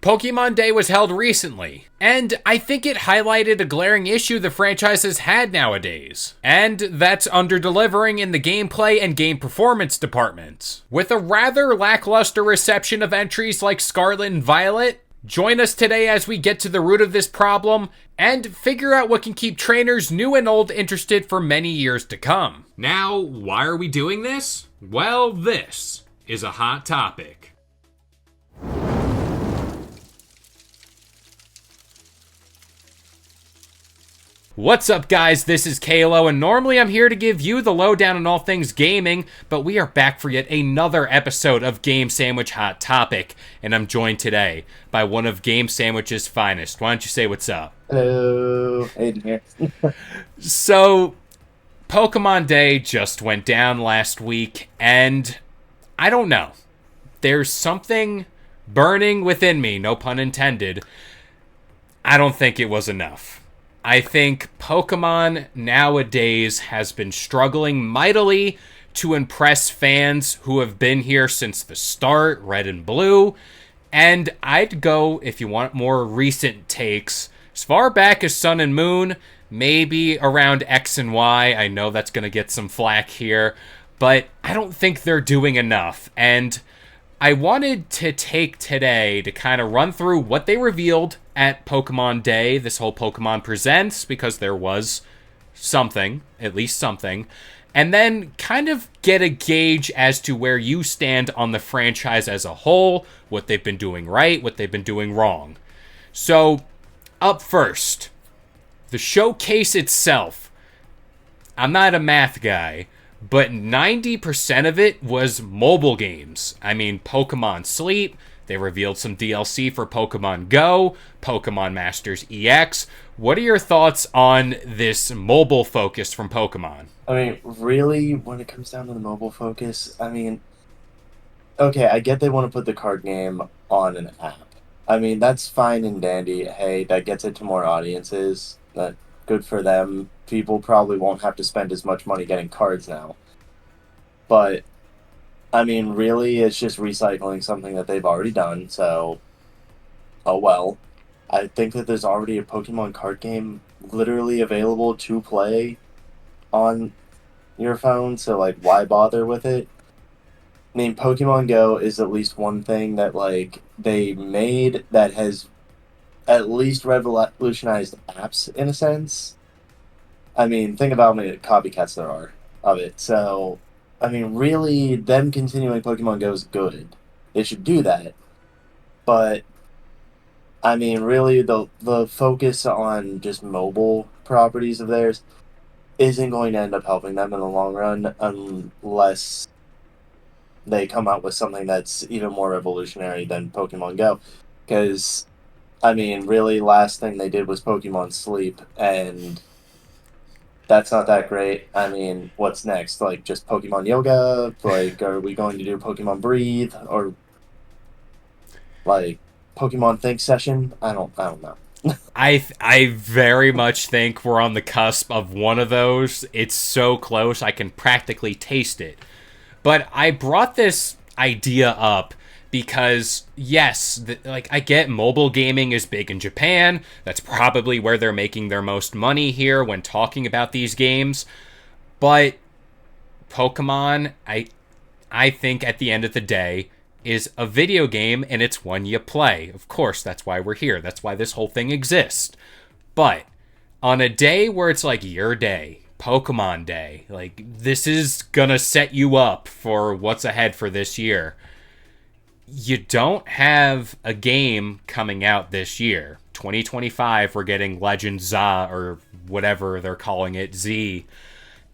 Pokemon Day was held recently, and I think it highlighted a glaring issue the franchise has had nowadays, and that's under-delivering in the gameplay and game performance departments. With a rather lackluster reception of entries like Scarlet and Violet, join us today as we get to the root of this problem and figure out what can keep trainers new and old interested for many years to come. Now, why are we doing this? Well, this is a hot topic. What's up, guys? This is Kalo, and normally I'm here to give you the lowdown on all things gaming, but we are back for yet another episode of Game Sandwich Hot Topic, and I'm joined today by one of Game Sandwich's finest. Why don't you say what's up? Hello, Aiden here. So, Pokemon Day just went down last week, and I don't know. There's something burning within me, no pun intended. I don't think it was enough. I think Pokemon nowadays has been struggling mightily to impress fans who have been here since the start, Red and Blue. And I'd go, if you want more recent takes, as far back as Sun and Moon, maybe around X and Y. I know that's going to get some flack here, but I don't think they're doing enough. And I wanted to take today to kind of run through what they revealed at Pokemon Day, this whole Pokemon Presents, because there was something, at least something, and then kind of get a gauge as to where you stand on the franchise as a whole, what they've been doing right, what they've been doing wrong. So, up first, the showcase itself. I'm not a math guy, but 90% of it was mobile games. I mean, Pokemon Sleep, they revealed some DLC for Pokemon Go, Pokemon Masters EX. What are your thoughts on this mobile focus from Pokemon? I mean, really, when it comes down to the mobile focus, I mean, okay, I get they want to put the card game on an app. I mean, that's fine and dandy. Hey, that gets it to more audiences. That good for them. People probably won't have to spend as much money getting cards now. But I mean, really, it's just recycling something that they've already done, so, oh well. I think that there's already a Pokemon card game literally available to play on your phone, so, like, why bother with it? I mean, Pokemon Go is at least one thing that, like, they made that has at least revolutionized apps, in a sense. I mean, think about how many copycats there are of it, so I mean, really, them continuing Pokemon Go is good. They should do that. But, I mean, really, the focus on just mobile properties of theirs isn't going to end up helping them in the long run unless they come out with something that's even more revolutionary than Pokemon Go. Because, I mean, really, last thing they did was Pokemon Sleep, and that's not that great. I mean, what's next? Like, just Pokemon Yoga? Like, are we going to do Pokemon Breathe? Or, like, Pokemon Think Session? I don't know. I very much think we're on the cusp of one of those. It's so close, I can practically taste it. But I brought this idea up because, yes, I get mobile gaming is big in Japan. That's probably where they're making their most money here when talking about these games. But Pokemon, I think at the end of the day, is a video game, and it's one you play. Of course, that's why we're here. That's why this whole thing exists. But on a day where it's like your day, Pokemon Day, like, this is gonna set you up for what's ahead for this year. You don't have a game coming out this year. 2025, we're getting Legend ZA, or whatever they're calling it, Z.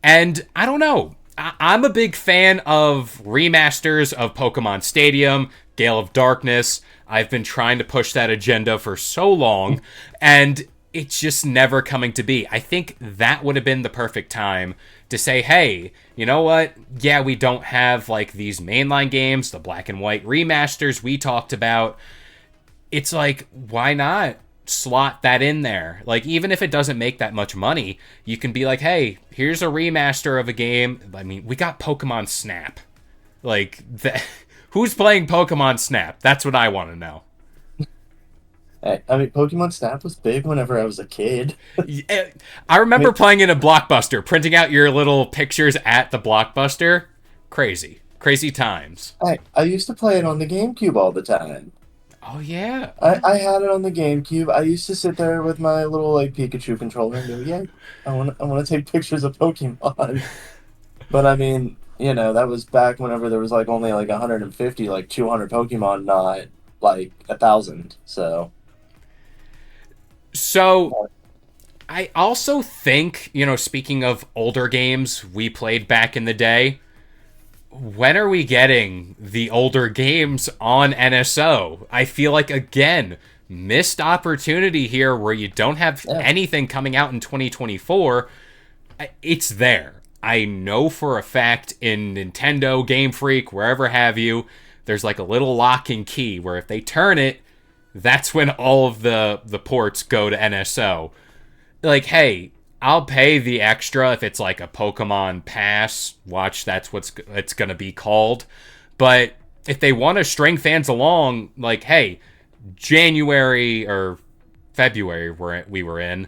And I don't know. I'm a big fan of remasters of Pokemon Stadium, Gale of Darkness. I've been trying to push that agenda for so long, and it's just never coming to be. I think that would have been the perfect time to say, hey, you know what? Yeah, we don't have, like, these mainline games, the black and white remasters we talked about. It's like, why not slot that in there? Like, even if it doesn't make that much money, you can be like, hey, here's a remaster of a game. I mean, we got Pokemon Snap. Like, who's playing Pokemon Snap? That's what I want to know. I mean, Pokemon Snap was big whenever I was a kid. I I remember mean, playing in a Blockbuster, printing out your little pictures at the Blockbuster. Crazy. Crazy times. I used to play it on the GameCube all the time. Oh, yeah. I had it on the GameCube. I used to sit there with my little like Pikachu controller and go, yeah, I want to take pictures of Pokemon. But I mean, that was back whenever there was like only like 150, like 200 Pokemon, not like 1,000. So, So, I also think, speaking of older games we played back in the day, when are we getting the older games on NSO? I feel like, again, missed opportunity here where you don't have yeah. anything coming out in 2024. It's there. I know for a fact in Nintendo, Game Freak, wherever have you, there's like a little lock and key where if they turn it, that's when all of the ports go to NSO. Like, hey, I'll pay the extra if it's like a Pokemon Pass. Watch, that's what's it's gonna be called. But if they want to string fans along, like, hey, January or February we were in,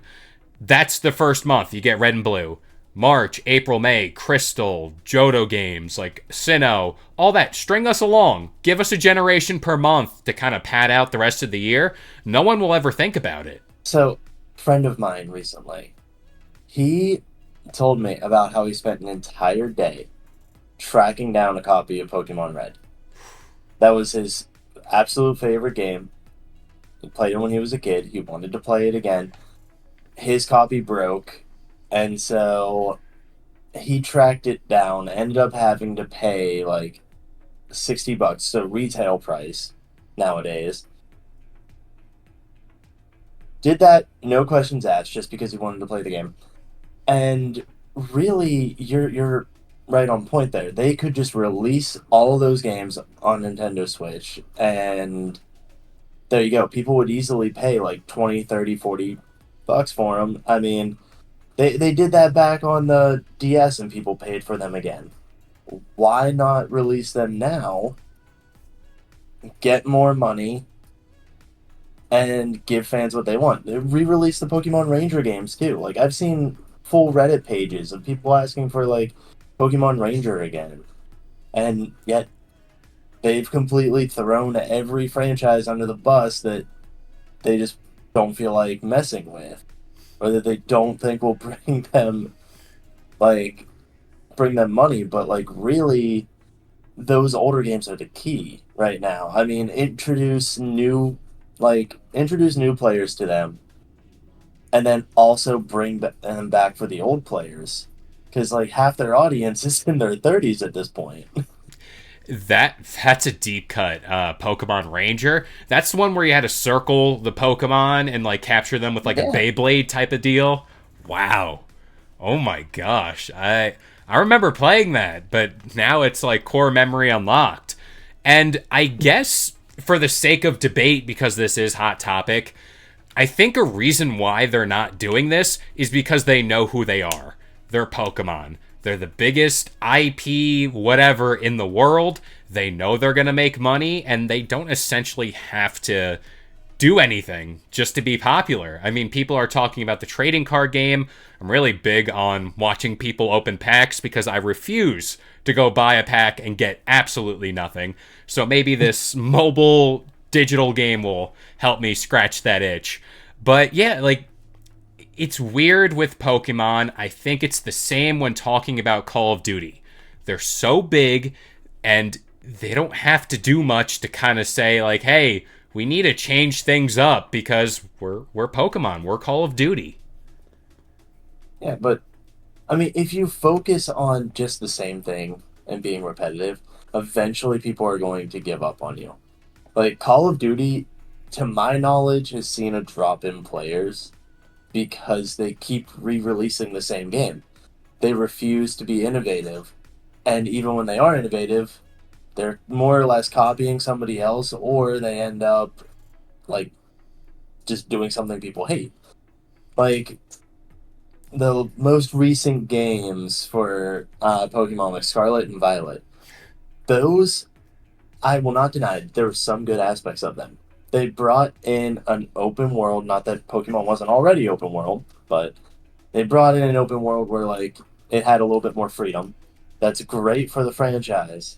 that's the first month you get Red and Blue. March, April, May, Crystal, Johto games, like Sinnoh, all that. String us along. Give us a generation per month to kind of pad out the rest of the year. No one will ever think about it. So, friend of mine recently, he told me about how he spent an entire day tracking down a copy of Pokemon Red. That was his absolute favorite game. He played it when he was a kid. He wanted to play it again. His copy broke, and so he tracked it down, ended up having to pay like $60, so retail price nowadays. Did that, no questions asked, just because he wanted to play the game. And really, you're right on point there. They could just release all of those games on Nintendo Switch, and there you go. People would easily pay like 20, 30, $40 for them. I mean, they did that back on the DS, and people paid for them again. Why not release them now, get more money, and give fans what they want? They re-release the Pokemon Ranger games too. Like, I've seen full Reddit pages of people asking for like Pokemon Ranger again, and yet they've completely thrown every franchise under the bus that they just don't feel like messing with, or that they don't think will like bring them money. But like, really, those older games are the key right now. I mean, introduce new players to them, and then also bring them back for the old players, because like half their audience is in their 30s at this point. That's a deep cut. Pokemon Ranger. That's the one where you had to circle the Pokemon and like capture them with like a Yeah. Beyblade type of deal. Wow. Oh my gosh. I remember playing that, but now it's like core memory unlocked. And I guess for the sake of debate, because this is hot topic, I think a reason why they're not doing this is because they know who they are. They're Pokemon. They're the biggest IP, whatever, in the world. They know they're going to make money, and they don't essentially have to do anything just to be popular. I mean, people are talking about the trading card game. I'm really big on watching people open packs because I refuse to go buy a pack and get absolutely nothing. So maybe this mobile digital game will help me scratch that itch. But yeah, like, it's weird with Pokemon. I think it's the same when talking about Call of Duty. They're so big and they don't have to do much to kind of say like, "Hey, we need to change things up because we're Pokemon. We're Call of Duty." Yeah, but I mean, if you focus on just the same thing and being repetitive, eventually people are going to give up on you. Like, Call of Duty, to my knowledge, has seen a drop in players because they keep re-releasing the same game. They refuse to be innovative, and even when they are innovative, they're more or less copying somebody else, or they end up like just doing something people hate. Like, the most recent games for Pokemon, like Scarlet and Violet, those, I will not deny, there were some good aspects of them. they brought in an open world. Not that Pokemon wasn't already open world, but they brought in an open world where like it had a little bit more freedom. That's great for the franchise.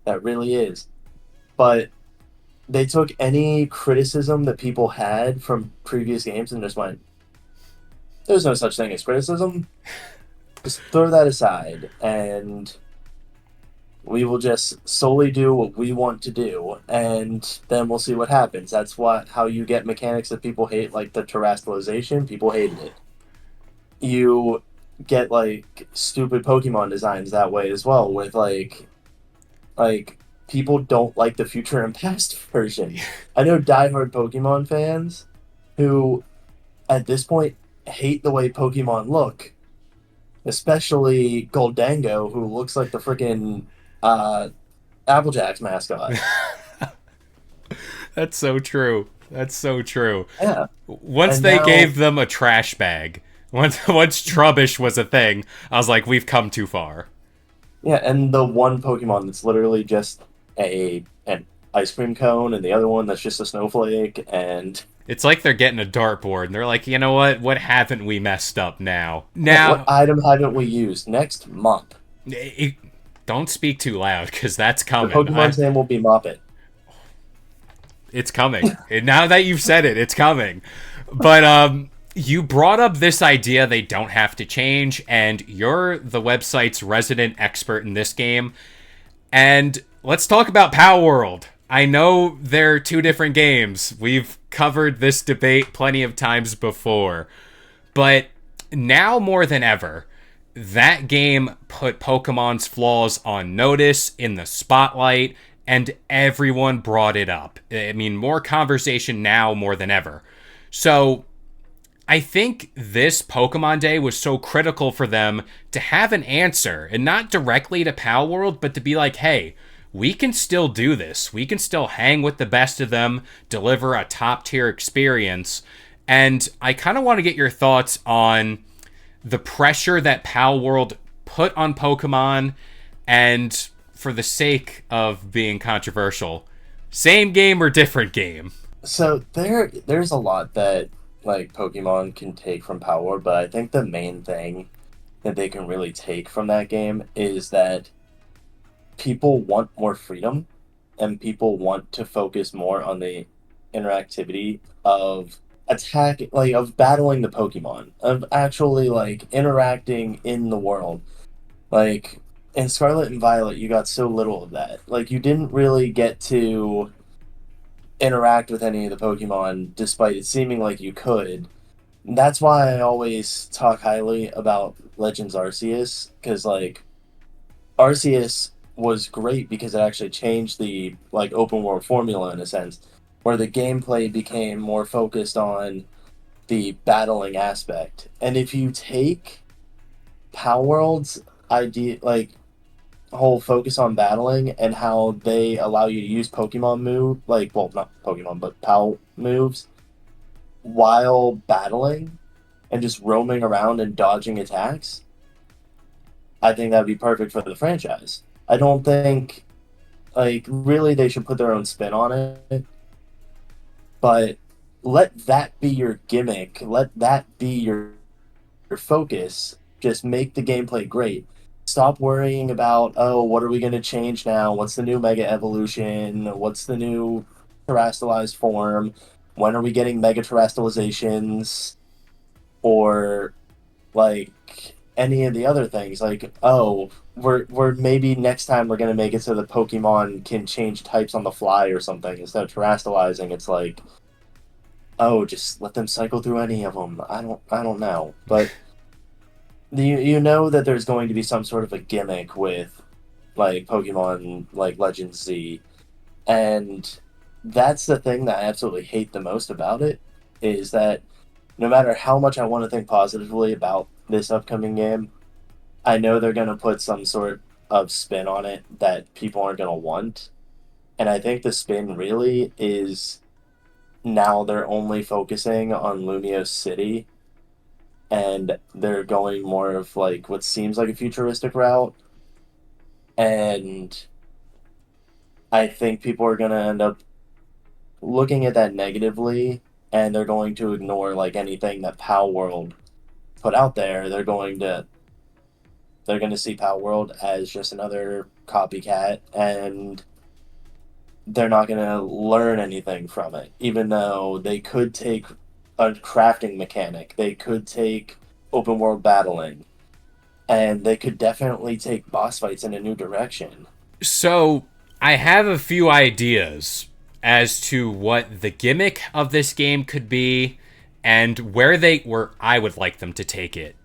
That really is. But they took any criticism that people had from previous games and just went, "There's no such thing as criticism. Just throw that aside, and we will just solely do what we want to do, and then we'll see what happens." That's what how you get mechanics that people hate, like the terrestrialization. People hated it. You get like stupid Pokemon designs that way as well, with like people don't like the future and past version. I know diehard Pokemon fans who at this point hate the way Pokemon look, especially Goldango, who looks like the freaking uh, Applejack's mascot. That's so true. That's so true. Yeah, Once and they now gave them a trash bag, once Trubbish was a thing, I was like, we've come too far. yeah, and the one Pokemon that's literally just a an ice cream cone, and the other one that's just a snowflake, and It's like they're getting a dartboard and they're like, you know what? What haven't we messed up now? yeah, what Now, item haven't we used? Next, Mop. it, don't speak too loud because that's The coming. Pokemon's name will be Moppet. It's coming. And now that you've said it, it's coming. But you brought up this idea they don't have to change, and you're the website's resident expert in this game. And let's talk about Power World. I know they're two different games. We've covered this debate plenty of times before. But now more than ever, that game put Pokemon's flaws on notice in the spotlight, and everyone brought it up. I mean, more conversation now more than ever. So I think this Pokemon Day was so critical for them to have an answer, and not directly to Pal World, but to be like, hey, we can still do this. We can still hang with the best of them, deliver a top tier experience. And I kind of want to get your thoughts on the pressure that Pal World put on Pokemon, and for the sake of being controversial, same game or different game? So there's a lot that like Pokemon can take from Power, but I think the main thing that they can really take from that game is that people want more freedom, and people want to focus more on the interactivity of attacking, like of battling the Pokemon, of actually like interacting in the world. Like in Scarlet and Violet, you got so little of that. Like you didn't really get to interact with any of the Pokemon despite it seeming like you could. That's why I always talk highly about Legends Arceus, because like Arceus was great because it actually changed the like open world formula in a sense, where the gameplay became more focused on the battling aspect. And if you take Power World's idea, like whole focus on battling and how they allow you to use Pokemon move, like well not Pokemon but PAL moves while battling and just roaming around and dodging attacks, I think that would be perfect for the franchise. I don't think like really they should put their own spin on it, but let that be your gimmick. Let that be your focus. Just make the gameplay great. Stop worrying about, oh, what are we going to change now? What's the new Mega Evolution? What's the new terrestrialized form? When are we getting Mega Terrestrializations? Or like any of the other things, like, oh, we're maybe next time we're going to make it so the Pokemon can change types on the fly or something instead of terrestrializing. It's like, oh, just let them cycle through any of them. I don't know, but you know that there's going to be some sort of a gimmick with like Pokemon like Legends Z, and that's the thing that I absolutely hate the most about it is that no matter how much I want to think positively about this upcoming game, I know they're going to put some sort of spin on it that people aren't going to want. And I think the spin really is now they're only focusing on Lumiose City, and they're going more of like what seems like a futuristic route. And I think people are going to end up looking at that negatively, and they're going to ignore like anything that Pal World put out there. They're going to see Pal World as just another copycat, and they're not going to learn anything from it. Even though they could take a crafting mechanic, they could take open world battling, and they could definitely take boss fights in a new direction. So, I have a few ideas as to what the gimmick of this game could be and where I would like them to take it.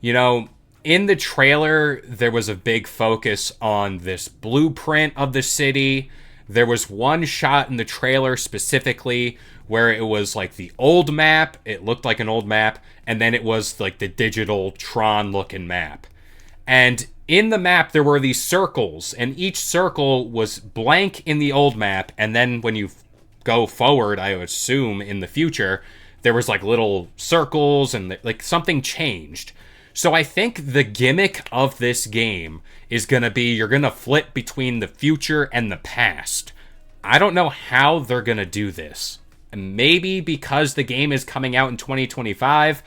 You know, in the trailer there was a big focus on this blueprint of the city. There was one shot in the trailer specifically where it was like the old map, it looked like an old map, and then it was like the digital Tron looking map. And in the map, there were these circles, and each circle was blank in the old map. And then when you go forward, I assume in the future, there was like little circles and like something changed. So I think the gimmick of this game is going to be you're going to flip between the future and the past. I don't know how they're going to do this. And maybe because the game is coming out in 2025,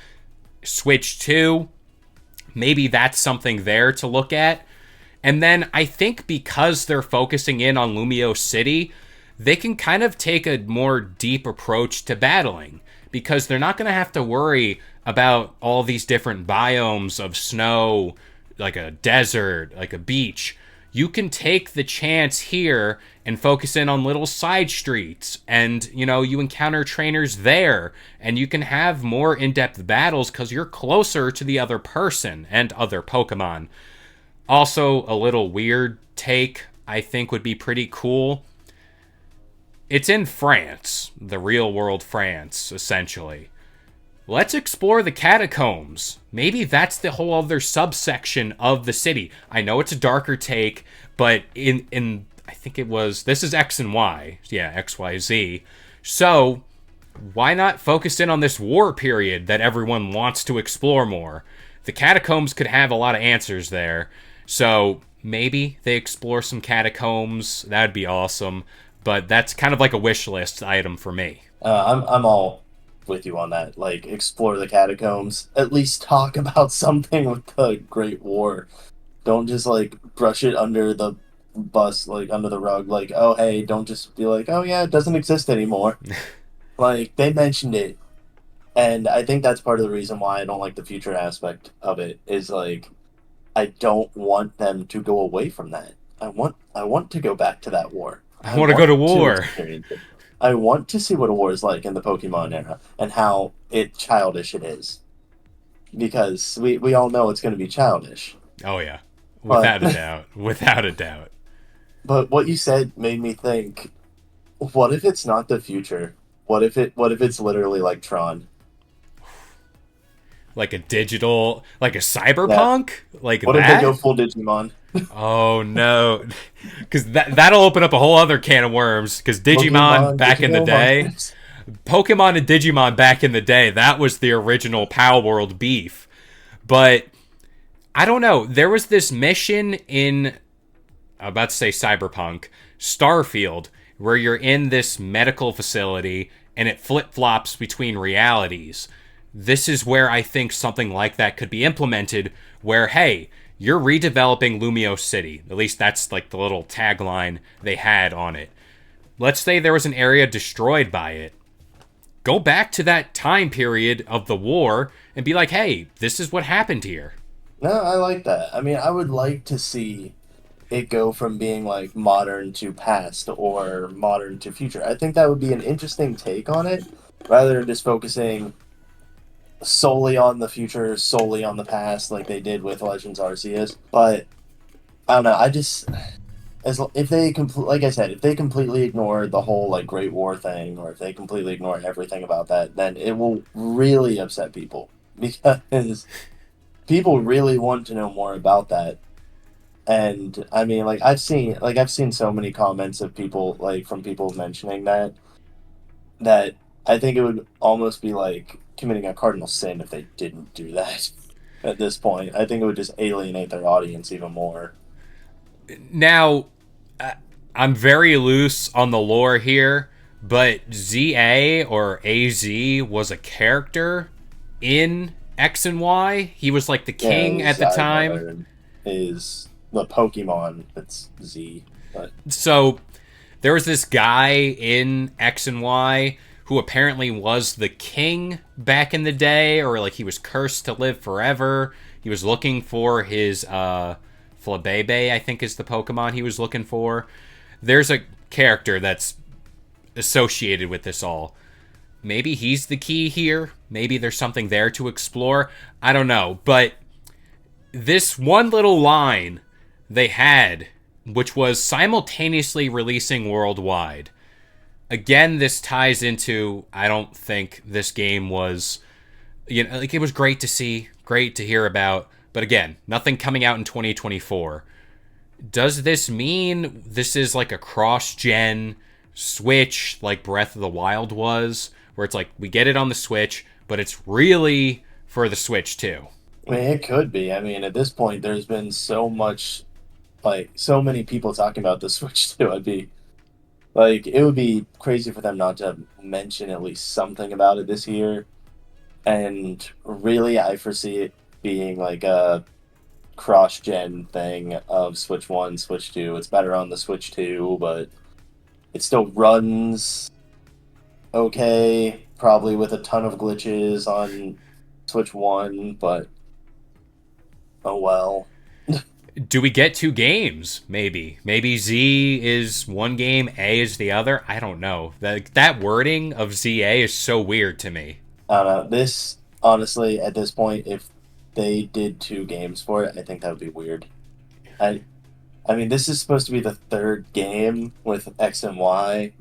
Switch 2, maybe that's something there to look at. And then I think because they're focusing in on Lumio City, they can kind of take a more deep approach to battling because they're not going to have to worry about all these different biomes of snow, like a desert, like a beach. You can take the chance here and focus in on little side streets, and you encounter trainers there, and you can have more in-depth battles because you're closer to the other person and other Pokemon. Also, a little weird take I think would be pretty cool. It's in France, the real world France, essentially. Let's explore the catacombs. Maybe that's the whole other subsection of the city. I know it's a darker take, but in I think it was, this is X and Y. Yeah, XYZ. So, why not focus in on this war period that everyone wants to explore more? The catacombs could have a lot of answers there. So, maybe they explore some catacombs. That'd be awesome. But that's kind of like a wish list item for me. I'm all with you on that. Like, explore the catacombs. At least talk about something with the Great War. Don't just like brush it under the bus, like under the rug. Like, oh hey, don't just be like, oh yeah, it doesn't exist anymore. Like they mentioned it, and I think that's part of the reason why I don't like the future aspect of it. Is like, I don't want them to go away from that. I want to go back to that war. I want to go to war. Experience it. I want to see what a war is like in the Pokemon era and how childish it is. Because we all know it's going to be childish. Oh yeah. Without But a doubt. Without a doubt. but what you said made me think, what if it's not the future? What if it's literally like Tron? Like a digital, like a Yeah. cyberpunk? Like What if they go that? full Digimon? Oh no. Because that'll open up a whole other can of worms. Because Digimon Pokemon, back in the Digimon day, Monsters. Pokemon and Digimon back in the day, that was the original Power World beef. But I don't know. There was this mission in, I'm about to say Cyberpunk, Starfield, where you're in this medical facility and it flip flops between realities. This is where I think something like that could be implemented, where, hey, you're redeveloping Lumio City. At least that's like the little tagline they had on it. Let's say there was an area destroyed by it. Go back to that time period of the war and be like, hey, this is what happened here. No, I like that. I mean, I would like to see it go from being like modern to past or modern to future. I think that would be an interesting take on it, rather than just focusing solely on the future, solely on the past, like they did with Legends Arceus. But I don't know. I just if they like I said, if they completely ignore the whole like Great War thing, or if they completely ignore everything about that, then it will really upset people because people really want to know more about that. And I mean, like I've seen so many comments of people like from people mentioning that I think it would almost be like committing a cardinal sin if they didn't do that. At this point, I think it would just alienate their audience even more. Now, uh, I'm very loose on the lore here, but ZA or AZ was a character in X and Y. He was like the Yeah, king at his the time. Zygarde is the Pokemon that's Z. But So there was this guy in X and Y who apparently was the king back in the day, or like he was cursed to live forever. He was looking for his Flabebe, I think is the Pokemon he was looking for. There's a character that's associated with this all. Maybe he's the key here. Maybe there's something there to explore. I don't know. But this one little line they had, which was simultaneously releasing worldwide. Again, this ties into, I don't think this game was, like it was great to see, great to hear about. But again, nothing coming out in 2024. Does this mean this is like a cross-gen Switch like Breath of the Wild was, where it's like we get it on the Switch, but it's really for the Switch too? I mean, it could be. I mean, at this point, there's been so much, like, so many people talking about the Switch too. I'd be like, it would be crazy for them not to mention at least something about it this year. And really, I foresee it being like a cross-gen thing of Switch 1, Switch 2. It's better on the Switch 2, but it still runs okay, probably with a ton of glitches on Switch 1, but oh well. Do we get two games? Maybe Z is one game, A is the other. I don't know. That wording of ZA is so weird to me. I don't know. This, honestly, at this point, if they did two games for it, I think that would be weird. I, I mean, this is supposed to be the third game with X and Y,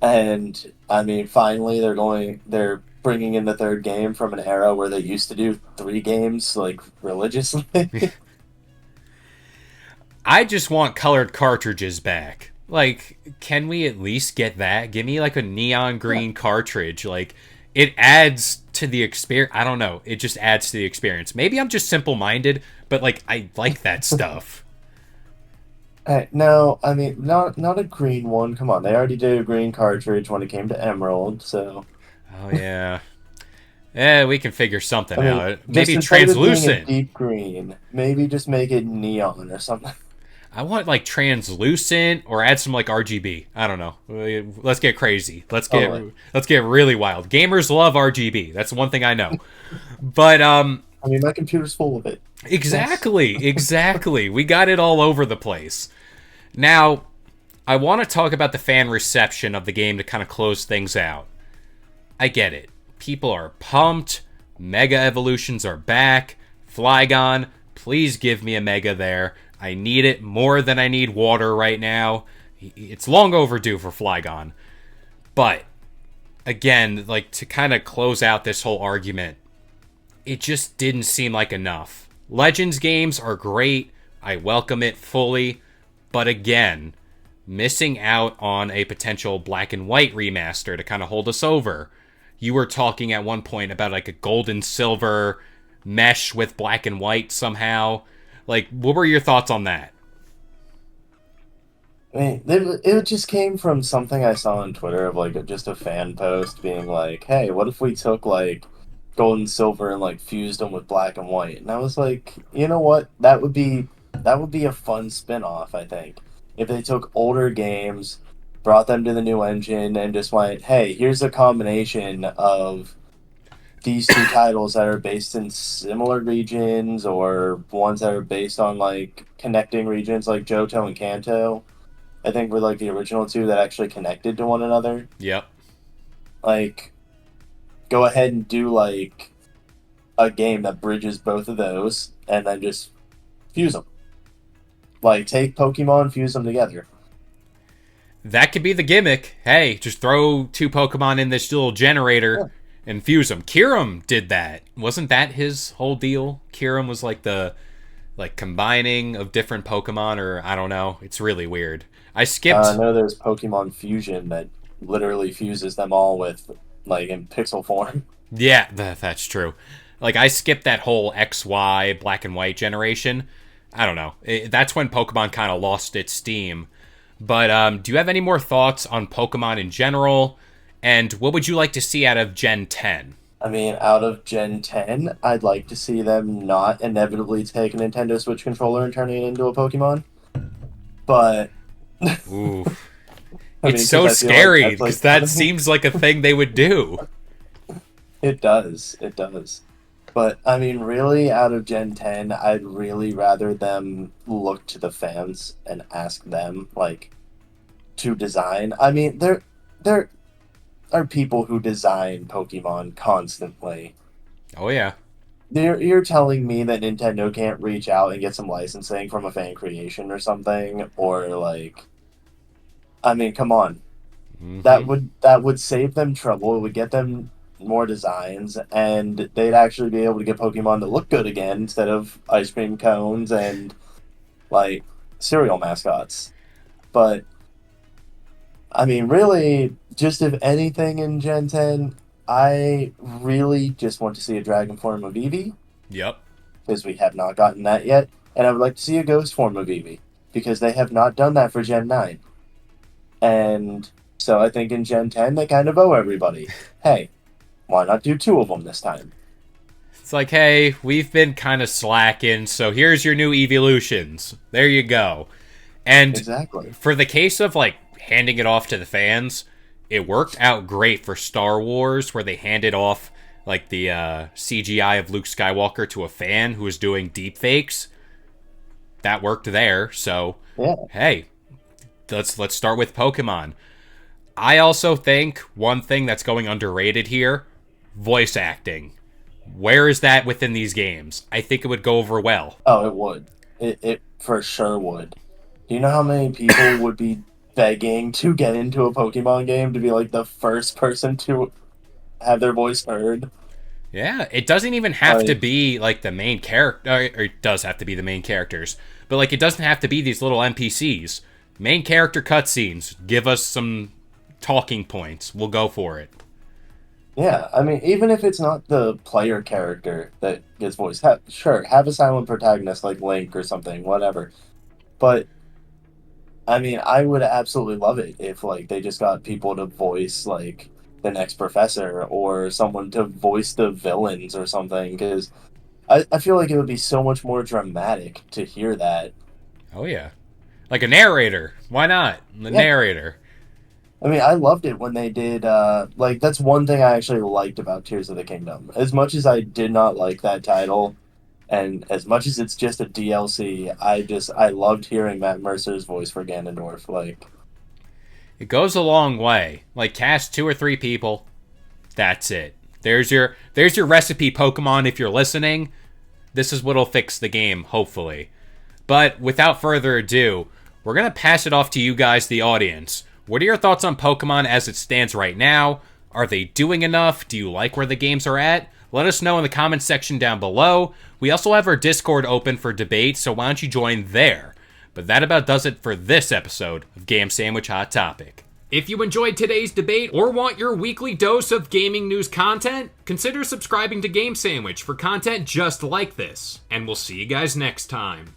and I mean, finally, they're bringing in the third game from an era where they used to do three games like religiously. I just want colored cartridges back. Like, can we at least get that? Give me like a neon green cartridge. Like, it adds to the experience. I don't know. It just adds to the experience. Maybe I'm just simple minded, but like, I like that stuff. No, I mean, not a green one. Come on, they already did a green cartridge when it came to Emerald, so Oh, yeah. Yeah, we can figure something I mean, out. just Maybe instead of it being a translucent. deep green, maybe just make it neon or something. I want like translucent or add some like RGB. I don't know. Let's get crazy. Totally. Let's get really wild. Gamers love RGB. That's one thing I know. But I mean, my computer's full of it. Yes. exactly. We got it all over the place. Now, I want to talk about the fan reception of the game to kind of close things out. I get it. People are pumped. Mega evolutions are back. Flygon, please give me a mega there. I need it more than I need water right now. It's long overdue for Flygon. But, again, like to kind of close out this whole argument, it just didn't seem like enough. Legends games are great. I welcome it fully. But again, missing out on a potential black and white remaster to kind of hold us over. You were talking at one point about like a gold and silver mesh with black and white somehow. Like, what were your thoughts on that? I mean, it just came from something I saw on Twitter of like just a fan post being like, "Hey, what if we took like gold and silver and like fused them with black and white?" And I was like, you know what? That would be a fun spin-off, I think. If they took older games, brought them to the new engine, and just went, "Hey, here's a combination of these two titles that are based in similar regions or ones that are based on like connecting regions like Johto and Kanto." I think were like the original two that actually connected to one another. Yep. Like, go ahead and do like a game that bridges both of those, and then just fuse them. Like, take Pokemon, fuse them together. That could be the gimmick. Hey, just throw two Pokemon in this little Yeah. generator and fuse them. Kyurem did that. Wasn't that his whole deal? Kyurem was like the combining of different Pokemon, or I don't know. It's really weird. I I skipped. know there's Pokemon Fusion that literally fuses them all with like in pixel form. Yeah, that's true. Like I skipped that whole XY black and white generation. I don't know. That's when Pokemon kind of lost its steam. But do you have any more thoughts on Pokemon in general? And what would you like to see out of Gen 10? I mean, out of Gen 10, I'd like to see them not inevitably take a Nintendo Switch controller and turn it into a Pokemon. But Ooh. I It's mean, so because I feel like scary that's because like that seems like a thing they would do. it does, it does. But I mean, really, out of Gen 10, I'd really rather them look to the fans and ask them like to design. I mean, there are people who design Pokemon constantly. Oh, yeah. You're telling me that Nintendo can't reach out and get some licensing from a fan creation or something, or like, I mean, come on, Hmm. that would save them trouble. It would get them more designs, and they'd actually be able to get Pokemon that look good again instead of ice cream cones and like cereal mascots. But I mean, really, just if anything in Gen 10, I really just want to see a dragon form of Eevee Yep. because we have not gotten that yet, and I would like to see a ghost form of Eevee because they have not done that for Gen 9. And so I think in Gen 10 they kind of owe everybody. Hey, why not do two of them this time? It's like, hey, we've been kind of slacking, so here's your new evolutions. There you go. And Exactly. for the case of like handing it off to the fans, it worked out great for Star Wars, where they handed off like the CGI of Luke Skywalker to a fan who was doing deep fakes. That worked there. So Yeah. hey, let's start with Pokemon. I also think one thing that's going underrated here, voice acting. Where is that within these games? I think it would go over well. Oh, it would. It for sure would. Do you know how many people would be begging to get into a Pokemon game to be like the first person to have their voice heard? Yeah, it doesn't even have to Like, be like the main character, or it does have to be the main characters, but like it doesn't have to be these little NPCs. Main character cutscenes. Give us some talking points. We'll go for it. yeah, I mean, even if it's not the player character that gets voiced, sure, have a silent protagonist like Link or something, whatever. But I mean, I would absolutely love it if like they just got people to voice like the next professor or someone to voice the villains or something, because I feel like it would be so much more dramatic to hear that. Oh yeah, like a narrator. Why not? The Yeah, narrator. I mean, I loved it when they did. Like that's one thing I actually liked about Tears of the Kingdom. As much as I did not like that title, and as much as it's just a DLC, I loved hearing Matt Mercer's voice for Ganondorf. Like, It goes a long way. Like cast 2 or 3 people. That's it. There's your recipe, Pokemon. If you're listening, this is what'll fix the game, hopefully. But without further ado, we're gonna pass it off to you guys, the audience. What are your thoughts on Pokemon as it stands right now? Are they doing enough? Do you like where the games are at? Let us know in the comments section down below. We also have our Discord open for debate, so why don't you join there? But that about does it for this episode of Game Sandwich Hot Topic. If you enjoyed today's debate or want your weekly dose of gaming news content, consider subscribing to Game Sandwich for content just like this. And we'll see you guys next time.